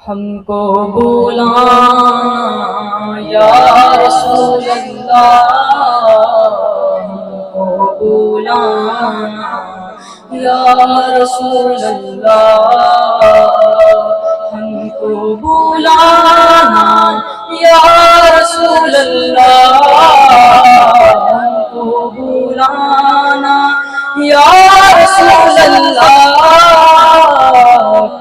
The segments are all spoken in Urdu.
ہم کو بلانا یا رسول اللہ، ہم کو بلانا یا رسول اللہ، ہم کو بلانا یا رسول اللہ، ہم کو بلانا یا رسول اللہ،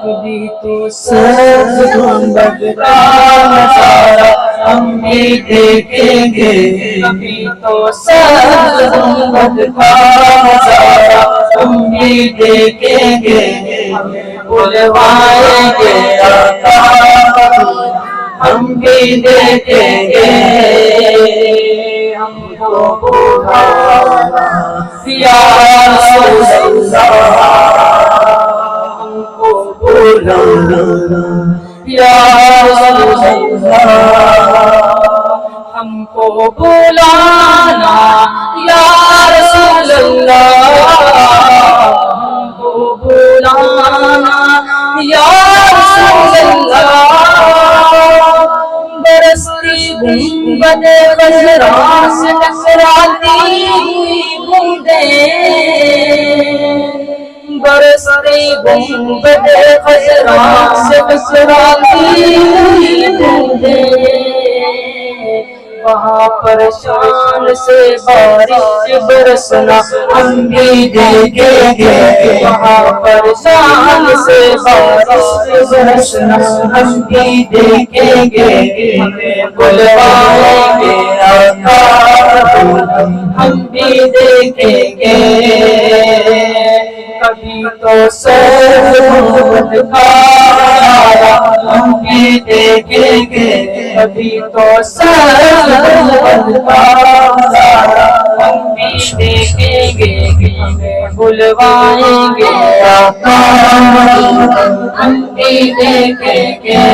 کبھی تو سبز گنبد کا نظارہ ہم بھی دیکھیں گے، کبھی تو سبز گنبد کا نظارہ ہم بھی دیکھیں گے، ہمیں بلوائیں گے آقا ہم بھی دیکھیں گے، ہم کو بلانا یا رسول اللہ، ہم کو بلانا یا رسول اللہ، ہم کو بلانا یا رسول اللہ، ہم کو بلانا یا رسول اللہ، برستی گنبد خضرا سے ٹکراتی ہوئی بوندیں، برستی گنبد خضرا سے ٹکراتی ہوئی بوندیں، وہاں پر شان سے بارش برسنا ہم بھی دیکھیں گے، وہاں پر شان سے بارش برسنا ہم بھی دیکھیں گے، ہمیں بلوائیں گے آقا ہم بھی دیکھیں گے، کبھی تو سبز گنبد کا نظارہ ہم بھی دیکھیں گے، کبھی تو سبز گنبد کا نظارہ ہم بھی دیکھیں گے، ہمیں بلوائیں گے آقا ہم بھی دیکھیں گے،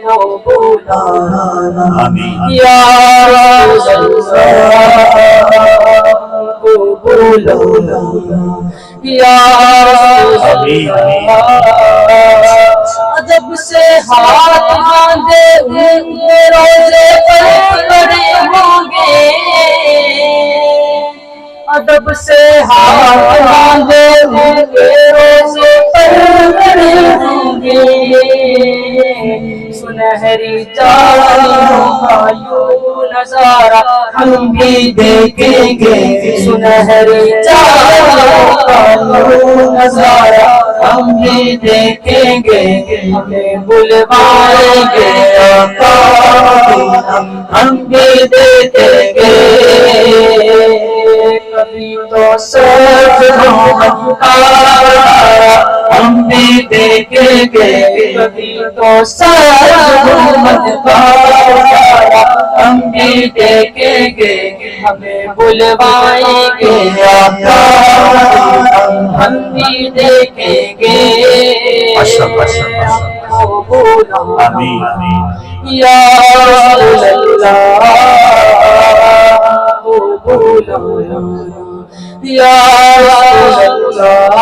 ہم کو بلانا یا رسول اللہ، ہم کو بلانا یا رسول اللہ، ادب سے ہاتھ باندھے ان کے روزے پر کھڑے ہوں گے، ادب سے ہاتھ باندھے ان کے روزے پر کھڑے ہوں گے، سنہری چادروں کا یوں نظارہ ہم بھی دیکھیں گے، سنہری چادروں کا یوں نظارہ ہم بھی دیکھیں گے، ہمیں بلوائیں گے آقا ہم بھی دیکھیں گے، کبھی تو سبز گنبد کا نظارہ ہم بھی دیکھیں گے، کبھی تو سبز گنبد کا نظارہ ہم بھی دیکھیں گے، ہمیں بلوائیں گے آقا ہم بھی دیکھیں گے، ہم کو بلانا یا رسول اللہ، ہم کو بلانا یا رسول اللہ،